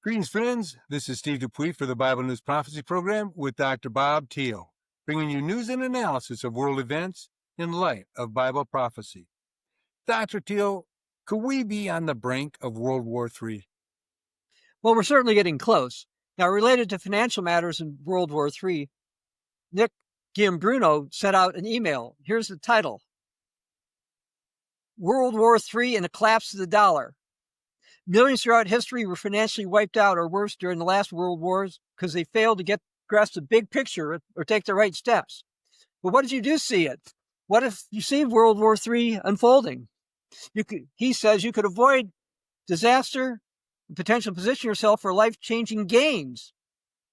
Greetings, friends. This is Steve Dupuy for the Bible News Prophecy Program with Dr. Bob Thiel, bringing you news and analysis of world events in light of Bible prophecy. Dr. Thiel, could we be on the brink of World War III? Well, we're certainly getting close. Now, related to financial matters in World War III, Nick Giambruno sent out an email. Here's the title: World War III and the Collapse of the Dollar. Millions throughout history were financially wiped out or worse during the last world wars because they failed to grasp the big picture or take the right steps. But what if you do see it? What if you see World War III unfolding? He says you could avoid disaster and potentially position yourself for life-changing gains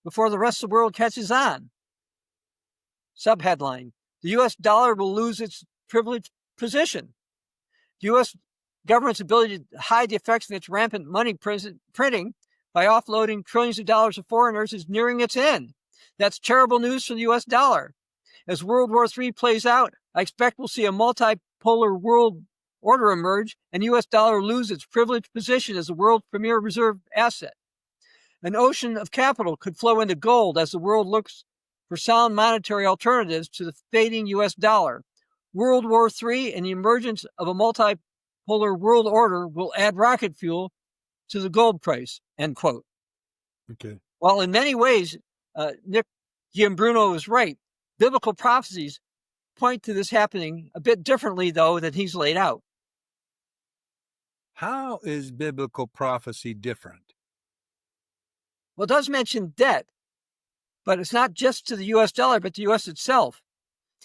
before the rest of the world catches on. Subheadline: the U.S. dollar will lose its privileged position. The U.S. government's ability to hide the effects of its rampant money printing by offloading trillions of dollars of foreigners is nearing its end. That's terrible news for the U.S. dollar. As World War III plays out, I expect we'll see a multipolar world order emerge and the U.S. dollar lose its privileged position as the world's premier reserve asset. An ocean of capital could flow into gold as the world looks for sound monetary alternatives to the fading U.S. dollar. World War III and the emergence of a multipolar world order will add rocket fuel to the gold price, end quote. Okay. Well, in many ways, Nick Giambruno is right. Biblical prophecies point to this happening a bit differently, though, than he's laid out. How is biblical prophecy different? Well, it does mention debt, but it's not just to the U.S. dollar, but the U.S. itself.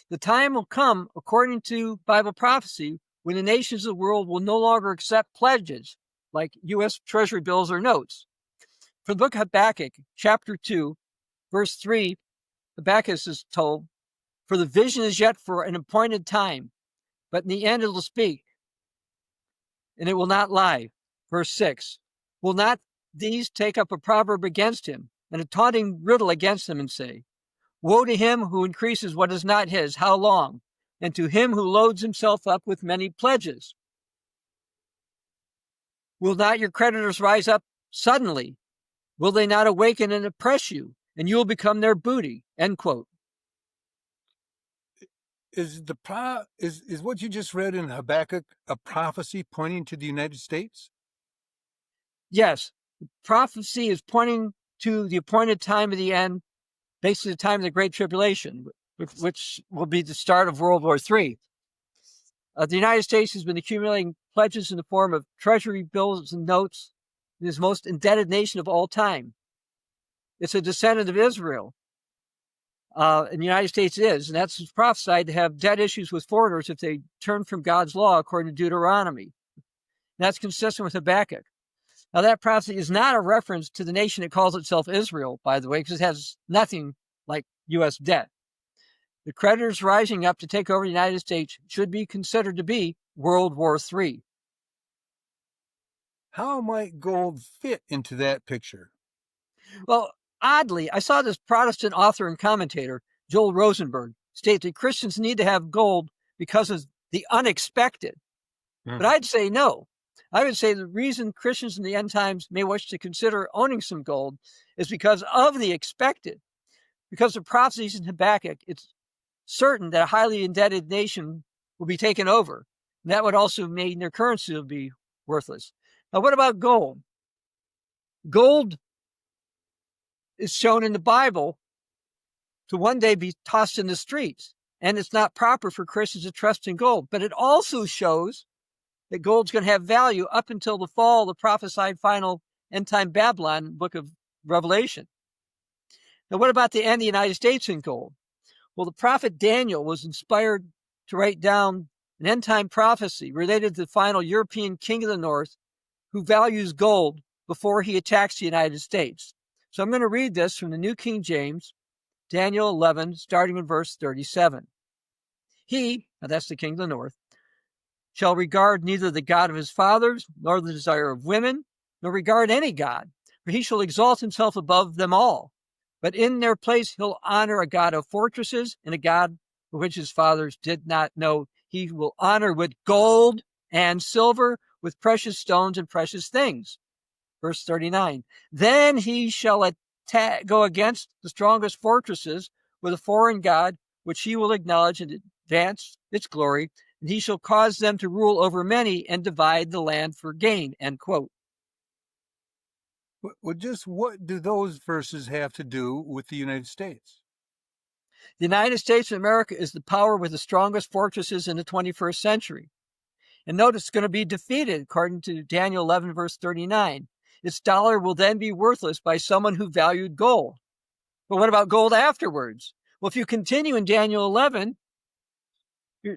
The time will come, according to Bible prophecy, when the nations of the world will no longer accept pledges like U.S. Treasury bills or notes. From the book of Habakkuk, chapter 2, verse 3, Habakkuk is told, "For the vision is yet for an appointed time, but in the end it will speak, and it will not lie." Verse 6, "Will not these take up a proverb against him, and a taunting riddle against him, and say, Woe to him who increases what is not his, how long? And to him who loads himself up with many pledges. Will not your creditors rise up suddenly? Will they not awaken and oppress you, and you will become their booty?" End quote. Is what you just read in Habakkuk a prophecy pointing to the United States? Yes, the prophecy is pointing to the appointed time of the end, basically the time of the Great Tribulation, which will be the start of World War III. The United States has been accumulating pledges in the form of treasury bills and notes. It is the most indebted nation of all time. It's a descendant of Israel. And the United States is, and that's prophesied to have debt issues with foreigners if they turn from God's law, according to Deuteronomy. And that's consistent with Habakkuk. Now, that prophecy is not a reference to the nation that calls itself Israel, by the way, because it has nothing like U.S. debt. The creditors rising up to take over the United States should be considered to be World War III. How might gold fit into that picture? Well, oddly, I saw this Protestant author and commentator, Joel Rosenberg, state that Christians need to have gold because of the unexpected. But I'd say no. I would say the reason Christians in the end times may wish to consider owning some gold is because of the expected. Because of prophecies in Habakkuk, it's certain that a highly indebted nation will be taken over. And that would also mean their currency will be worthless. Now, what about gold? Gold is shown in the Bible to one day be tossed in the streets. And it's not proper for Christians to trust in gold. But it also shows that gold's going to have value up until the fall of the prophesied final end-time Babylon, book of Revelation. Now, what about the end of the United States in gold? Well, the prophet Daniel was inspired to write down an end-time prophecy related to the final European king of the north who values gold before he attacks the United States. So I'm going to read this from the New King James, Daniel 11, starting in verse 37. "He," now that's the king of the north, "shall regard neither the God of his fathers, nor the desire of women, nor regard any God, for he shall exalt himself above them all. But in their place he'll honor a God of fortresses, and a God which his fathers did not know. He will honor with gold and silver, with precious stones and precious things." verse 39. Then he shall go against the strongest fortresses with a foreign god, which he will acknowledge and advance its glory, and he shall cause them to rule over many and divide the land for gain, end quote. Well, just what do those verses have to do with the United States? The United States of America is the power with the strongest fortresses in the 21st century. And note it's going to be defeated, according to Daniel 11, verse 39. Its dollar will then be worthless by someone who valued gold. But what about gold afterwards? Well, if you continue in Daniel 11,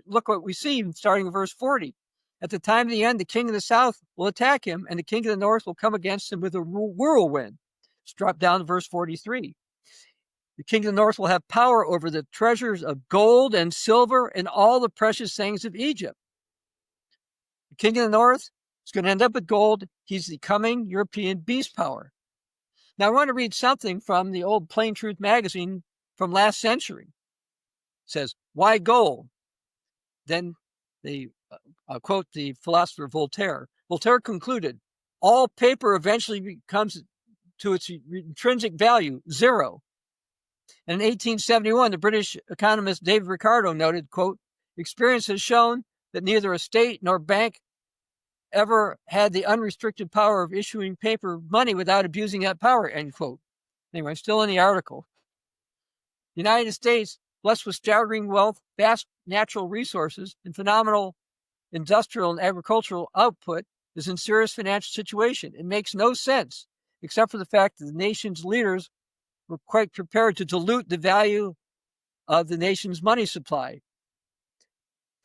look what we see starting in verse 40. At the time of the end, the king of the south will attack him, and the king of the north will come against him with a whirlwind. Let's drop down to verse 43. The king of the north will have power over the treasures of gold and silver and all the precious things of Egypt. The king of the north is going to end up with gold. He's the coming European beast power. Now, I want to read something from the old Plain Truth magazine from last century. It says, why gold? Then they quote the philosopher Voltaire. Voltaire concluded, all paper eventually becomes to its intrinsic value, zero. And in 1871, the British economist David Ricardo noted, quote, experience has shown that neither a state nor bank ever had the unrestricted power of issuing paper money without abusing that power, end quote. Anyway, still in the article. The United States, blessed with staggering wealth, vast natural resources, and phenomenal industrial and agricultural output, is in serious financial situation. It makes no sense, except for the fact that the nation's leaders were quite prepared to dilute the value of the nation's money supply.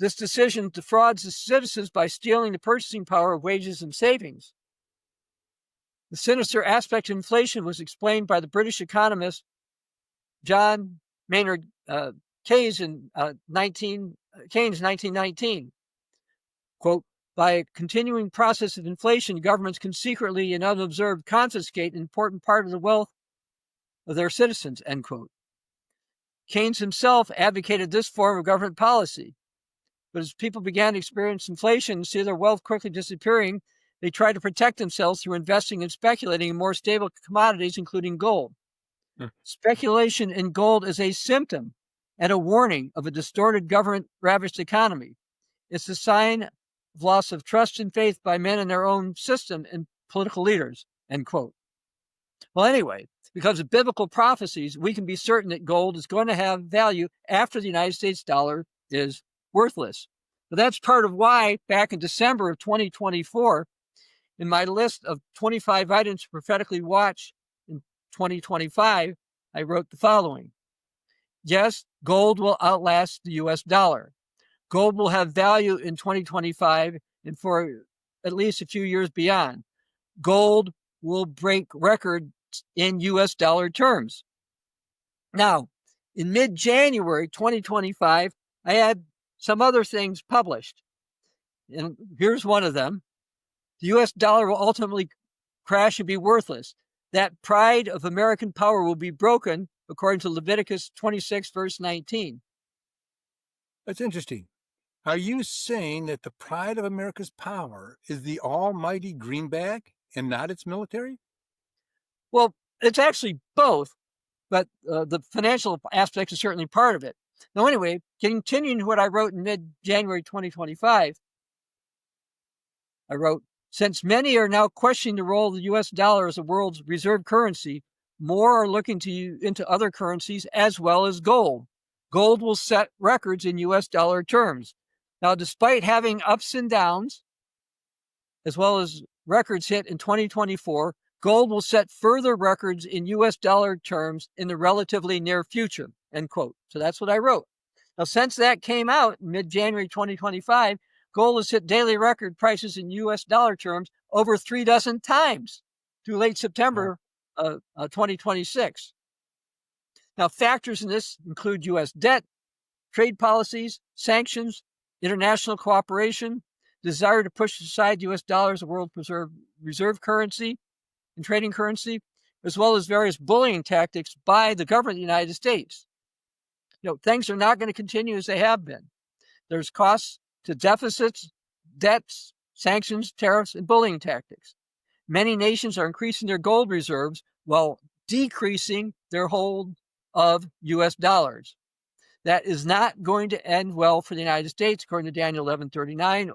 This decision defrauds the citizens by stealing the purchasing power of wages and savings. The sinister aspect of inflation was explained by the British economist John Maynard Keynes in 1919. Quote, by a continuing process of inflation, governments can secretly and unobserved confiscate an important part of the wealth of their citizens, end quote. Keynes himself advocated this form of government policy. But as people began to experience inflation and see their wealth quickly disappearing, they tried to protect themselves through investing and speculating in more stable commodities, including gold. Speculation in gold is a symptom and a warning of a distorted government-ravaged economy. It's a sign of loss of trust and faith by men in their own system and political leaders, end quote. Well, anyway, because of biblical prophecies, we can be certain that gold is going to have value after the United States dollar is worthless. But that's part of why back in December of 2024, in my list of 25 items to prophetically watch in 2025, I wrote the following. Yes, gold will outlast the US dollar. Gold will have value in 2025 and for at least a few years beyond. Gold will break records in US dollar terms. Now, in mid-January 2025, I had some other things published. And here's one of them. The US dollar will ultimately crash and be worthless. That pride of American power will be broken, according to Leviticus 26, verse 19. That's interesting. Are you saying that the pride of America's power is the almighty greenback and not its military? Well, it's actually both, but the financial aspect is certainly part of it. Now, anyway, continuing what I wrote in mid-January 2025, I wrote, since many are now questioning the role of the U.S. dollar as the world's reserve currency, more are looking into other currencies as well as gold. Gold will set records in U.S. dollar terms. Now, despite having ups and downs, as well as records hit in 2024, gold will set further records in U.S. dollar terms in the relatively near future, end quote. So that's what I wrote. Now, since that came out in mid-January 2025, gold has hit daily record prices in U.S. dollar terms over 36 times through late September 2026. Now, factors in this include U.S. debt, trade policies, sanctions, international cooperation, desire to push aside U.S. dollar as a world reserve currency and trading currency, as well as various bullying tactics by the government of the United States. Things are not going to continue as they have been. There's costs to deficits, debts, sanctions, tariffs, and bullying tactics. Many nations are increasing their gold reserves while decreasing their hold of U.S. dollars. That is not going to end well for the United States, according to Daniel 11:39,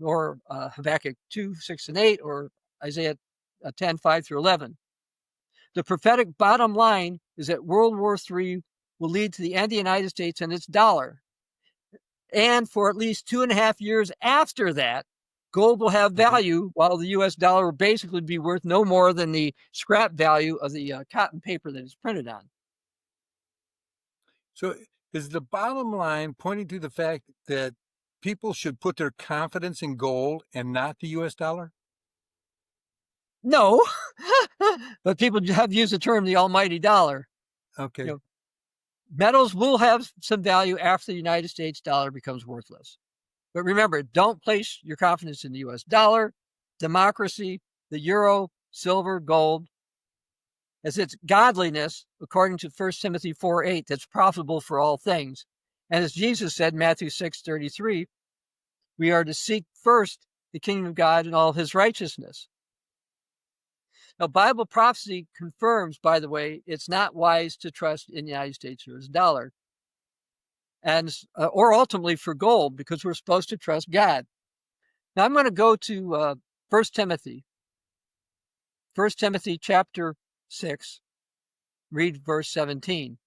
or Habakkuk 2:6-8, or Isaiah 10:5-11. The prophetic bottom line is that World War III will lead to the end of the United States and its dollar. And for at least 2.5 years after that, gold will have value, while the U.S. dollar will basically be worth no more than the scrap value of the cotton paper that it's printed on. So is the bottom line pointing to the fact that people should put their confidence in gold and not the U.S. dollar? No, but people have used the term the almighty dollar. Okay. You know, metals will have some value after the United States dollar becomes worthless. But remember, don't place your confidence in the U.S. dollar, democracy, the euro, silver, gold, as it's godliness, according to 1 Timothy 4:8, that's profitable for all things. And as Jesus said in Matthew 6:33, we are to seek first the kingdom of God and all his righteousness. Now, Bible prophecy confirms, by the way, it's not wise to trust in the United States or its dollar, and or ultimately for gold, because we're supposed to trust God. Now, I'm going to go to 1 Timothy. 1 Timothy chapter 6, read verse 17.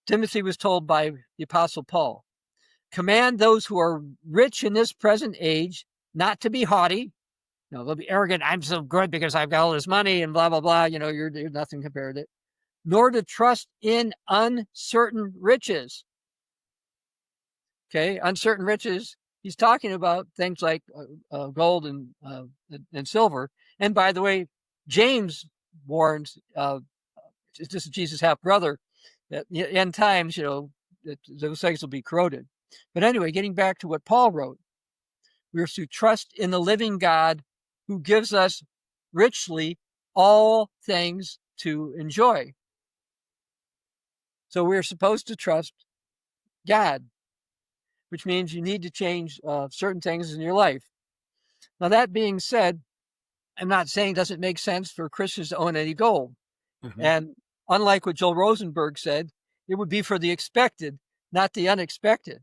Timothy was told by the Apostle Paul, command those who are rich in this present age not to be haughty. They'll be arrogant. I'm so good because I've got all this money and blah, blah, blah. You're nothing compared to it. Nor to trust in uncertain riches. Okay, uncertain riches. He's talking about things like gold and silver. And by the way, James warns, this is Jesus' half brother, that in times, that those things will be corroded. But anyway, getting back to what Paul wrote, we are to trust in the living God who gives us richly all things to enjoy. So we're supposed to trust God, which means you need to change certain things in your life. Now, that being said, I'm not saying it doesn't make sense for Christians to own any gold. And unlike what Joel Rosenberg said, it would be for the expected, not the unexpected.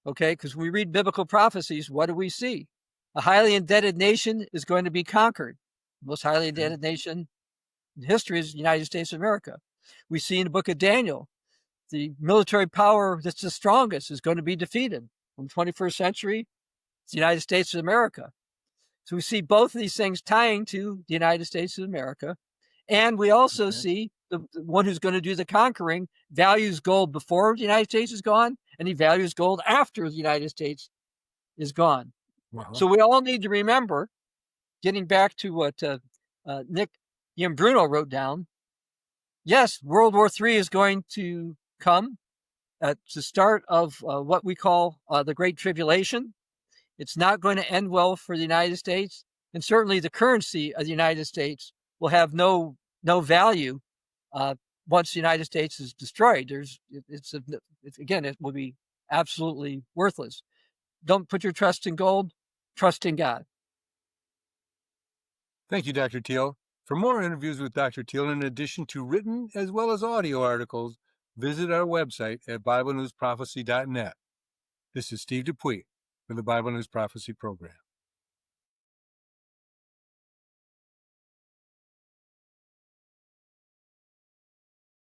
Okay, because when we read biblical prophecies, what do we see? A highly indebted nation is going to be conquered. The most highly indebted nation in history is the United States of America. We see in the book of Daniel, the military power that's the strongest is going to be defeated. In the 21st century, it's the United States of America. So we see both of these things tying to the United States of America. And we also see the one who's going to do the conquering values gold before the United States is gone, and he values gold after the United States is gone. Wow. So we all need to remember, getting back to what Nick Iambruno wrote down, yes, World War III is going to come at the start of what we call the Great Tribulation. It's not going to end well for the United States, and certainly the currency of the United States will have no value once the United States is destroyed. It will be absolutely worthless. Don't put your trust in gold. Trust in God. Thank you, Dr. Teal. For more interviews with Dr. Teal, in addition to written as well as audio articles, visit our website at BibleNewsProphecy.net. This is Steve Dupuis for the Bible News Prophecy Program.